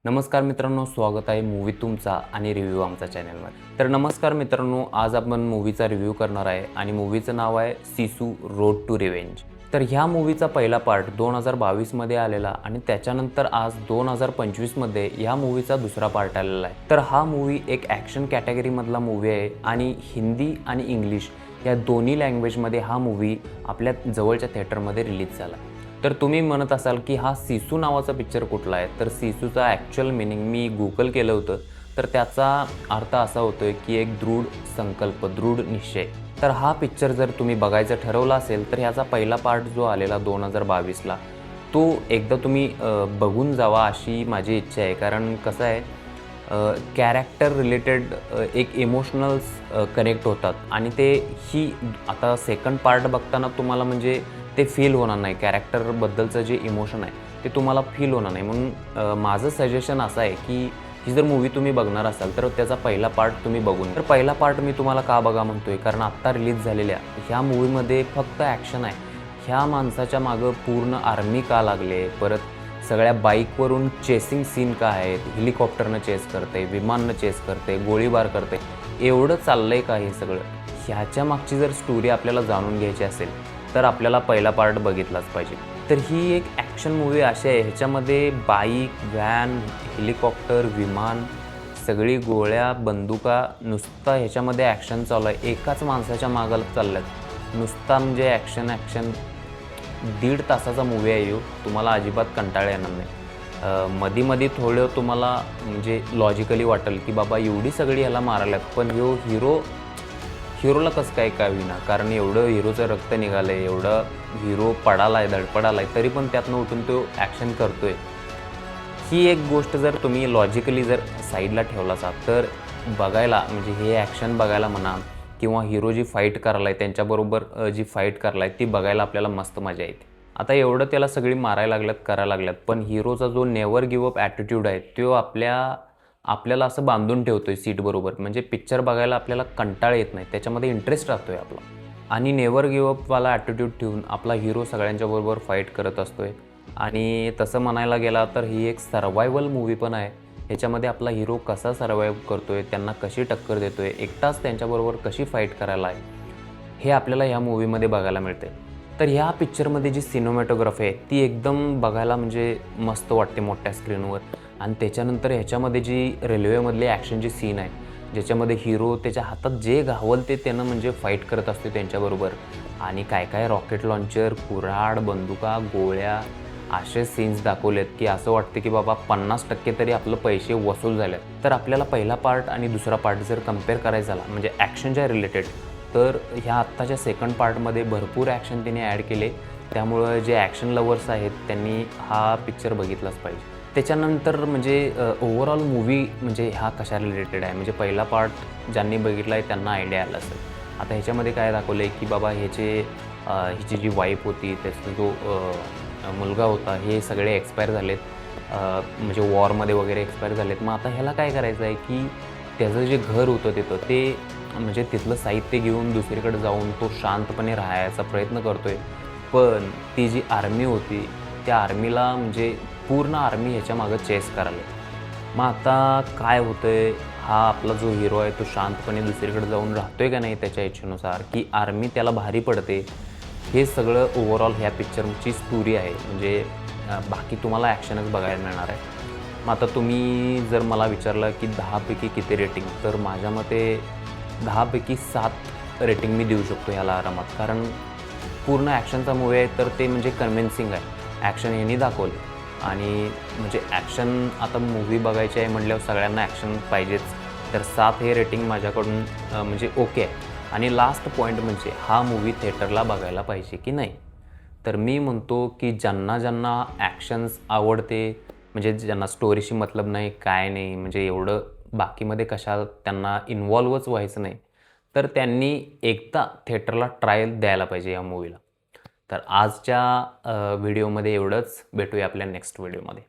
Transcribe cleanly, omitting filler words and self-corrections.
नमस्कार मित्रांनो, स्वागत आहे मूवी तुमचा आणि रिव्ह्यू आमचा चॅनलवर. तर नमस्कार मित्रांनो, आज आपण मूवीचा रिव्ह्यू करणार आहे आणि मूवीचं नाव आहे सिसू रोड टू रिवेंज. तर ह्या मूवीचा पहिला पार्ट 2022 मध्ये आलेला आणि त्याच्यानंतर आज 2025 मध्ये ह्या मूवीचा दुसरा पार्ट आलेला आहे. तर हा मूवी एक ॲक्शन कॅटेगरीमधला मूवी आहे आणि हिंदी आणि इंग्लिश या दोन्ही लँग्वेजमध्ये हा मूवी आपल्या जवळच्या थिएटरमध्ये रिलीज झाला. तर तुम्ही म्हणत असाल की हा सिसू नावाचा पिक्चर कुठला आहे. तर सिसूचा ॲक्च्युअल मिनिंग मी गुगल केलं होतं. तर त्याचा अर्थ असा होतोय की एक दृढ संकल्प, दृढ निश्चय. तर हा पिक्चर जर तुम्ही बघायचं ठरवलं असेल तर ह्याचा पहिला पार्ट जो आलेला 2022ला तो एकदा तुम्ही बघून जावा अशी माझी इच्छा आहे. कारण कसं आहे, कॅरेक्टर रिलेटेड एक इमोशनल्स कनेक्ट होतात आणि ते ही आता सेकंड पार्ट बघताना तुम्हाला म्हणजे ते फील होणार नाही. कॅरेक्टरबद्दलचं जे इमोशन आहे ते तुम्हाला फील होणार नाही. म्हणून माझं सजेशन असं आहे की ही जर मूवी तुम्ही बघणार असाल तर त्याचा पहिला पार्ट तुम्ही बघून. तर पहिला पार्ट मी तुम्हाला का बघा म्हणतोय, कारण आत्ता रिलीज झालेल्या ह्या मूवीमध्ये फक्त ॲक्शन आहे. ह्या माणसाच्या मागं पूर्ण आर्मी का लागले, परत सगळ्या बाईकवरून चेसिंग सीन का आहेत, हेलिकॉप्टरनं चेस करते, विमाननं चेस करते, गोळीबार करते, एवढं चाललंय का हे सगळं. ह्याच्या मागची जर स्टोरी आपल्याला जाणून घ्यायची असेल तर आपल्याला पहिला पार्ट बघितलाच पाहिजे. तर ही एक ॲक्शन मूवी अशी आहे, ह्याच्यामध्ये बाईक, व्हॅन, हेलिकॉप्टर, विमान, सगळी गोळ्या, बंदुका, नुसता ह्याच्यामध्ये ॲक्शन चालू आहे. एकाच माणसाच्या मागाला चालल्यात नुसता, म्हणजे ॲक्शन ॲक्शन. 1.5 तासाचा मूवी आहे ह्यो. तुम्हाला अजिबात कंटाळा येणार नाही. मधी थोडं तुम्हाला म्हणजे लॉजिकली वाटेल की बाबा एवढी सगळी ह्याला मारायल्यात, पण हिरोला कसं काय होईना. कारण एवढं हिरोचं रक्त निघालं आहे, एवढं हिरो पडाला आहे, धडपडाला आहे, तरी पण त्यातनं उठून तो ॲक्शन करतो आहे. ही एक गोष्ट जर तुम्ही लॉजिकली जर साईडला ठेवला असाल तर बघायला, म्हणजे हे ॲक्शन बघायला म्हणा किंवा हिरो जी फाईट करायला आहे त्यांच्याबरोबर जी फाईट करायला आहे ती बघायला आपल्याला मस्त मजा येते. आता एवढं त्याला सगळी मारायला लागल्यात, करायला लागल्यात, पण हिरोचा जो नेव्हर गिव्ह अप ॲटिट्यूड आहे तो आपल्याला असं बांधून ठेवतोय सीटबरोबर. म्हणजे पिक्चर बघायला आपल्याला कंटाळा येत नाही, त्याच्यामध्ये इंटरेस्ट राहतोय आपला. आणि नेव्हर गिव्ह अपवाला ॲटिट्यूड ठेवून आपला हिरो सगळ्यांच्याबरोबर फाईट करत असतोय. आणि तसं म्हणायला गेला तर ही एक सर्व्हायवल मूव्ही पण आहे. ह्याच्यामध्ये आपला हिरो कसा सर्व्हाइव्ह करतोय, त्यांना कशी टक्कर देतोय, एकटाच त्यांच्याबरोबर कशी फाईट करायला आहे, हे आपल्याला ह्या मूव्हीमध्ये बघायला मिळते. तर ह्या पिक्चरमध्ये जी सिनेमॅटोग्राफी आहे ती एकदम बघायला म्हणजे मस्त वाटते मोठ्या स्क्रीनवर. आणि त्याच्यानंतर ह्याच्यामध्ये जी रेल्वेमधली ॲक्शनची सीन आहे, ज्याच्यामध्ये हिरो त्याच्या हातात जे घावल ते त्यानं म्हणजे फाईट करत असतो त्यांच्याबरोबर. आणि काय काय रॉकेट लॉन्चर, कुऱ्हाड, बंदुका, गोळ्या, असे सीन्स दाखवलेत की असं वाटतं की बाबा 50% तरी आपलं पैसे वसूल झालेत. तर आपल्याला पहिला पार्ट आणि दुसरा पार्ट जर कंपेअर करायचा झाला म्हणजे ॲक्शनच्या रिलेटेड, तर ह्या आत्ताच्या सेकंड पार्टमध्ये भरपूर ॲक्शन त्यांनी ॲड केले. त्यामुळं जे ॲक्शन लवर्स आहेत त्यांनी हा पिक्चर बघितलाच पाहिजे. त्याच्यानंतर म्हणजे ओव्हरऑल मूव्ही म्हणजे हा कशा रिलेटेड आहे, म्हणजे पहिला पार्ट ज्यांनी बघितला आहे त्यांना आयडिया आला असेल. आता ह्याच्यामध्ये काय दाखवलं आहे की बाबा हिची जी वाईफ होती, त्याचा जो मुलगा होता, हे सगळे एक्सपायर झालेत. म्हणजे वॉरमध्ये वगैरे एक्सपायर झालेत. मग आता ह्याला काय करायचं आहे की त्याचं जे घर होतं तिथं ते म्हणजे तिथलं साहित्य घेऊन दुसरीकडे जाऊन तो शांतपणे राहायचा प्रयत्न करतोय. पण ती जी आर्मी होती त्या आर्मीला म्हणजे पूर्ण आर्मी ह्याच्या मागं चेस करायला. मग आता काय होतंय, हा आपला जो हिरो आहे तो शांतपणे दुसरीकडे जाऊन राहतोय का नाही त्याच्या इच्छेनुसार, की आर्मी त्याला भारी पडते. हे सगळं ओव्हरऑल ह्या पिक्चरची स्टोरी आहे. म्हणजे बाकी तुम्हाला ॲक्शनच बघायला मिळणार आहे. मग आता तुम्ही जर मला विचारलं की 10 पैकी किती रेटिंग, तर माझ्या मते 10 पैकी 7 रेटिंग मी देऊ शकतो ह्याला आरामात. कारण पूर्ण ॲक्शनचा मूव्ही आहे तर ते म्हणजे कन्व्हिन्सिंग आहे. ॲक्शन ह्यांनी दाखवलं आणि म्हणजे ॲक्शन आता मूव्ही बघायची आहे म्हटल्यावर सगळ्यांना ॲक्शन पाहिजेच. तर 7 हे रेटिंग माझ्याकडून म्हणजे ओके आहे. आणि लास्ट पॉईंट म्हणजे हा मूव्ही थिएटरला बघायला पाहिजे की नाही. तर मी म्हणतो की ज्यांना ॲक्शन्स आवडते, म्हणजे ज्यांना स्टोरीशी मतलब नाही, काय नाही, म्हणजे एवढं बाकीमध्ये कशा त्यांना इन्व्हॉल्वच व्हायचं नाही, तर त्यांनी एकदा थिएटरला ट्रायल द्यायला पाहिजे या मूव्हीला. तर आजच्या व्हिडिओमध्ये एवढंच. भेटूया आपल्या नेक्स्ट व्हिडिओमध्ये.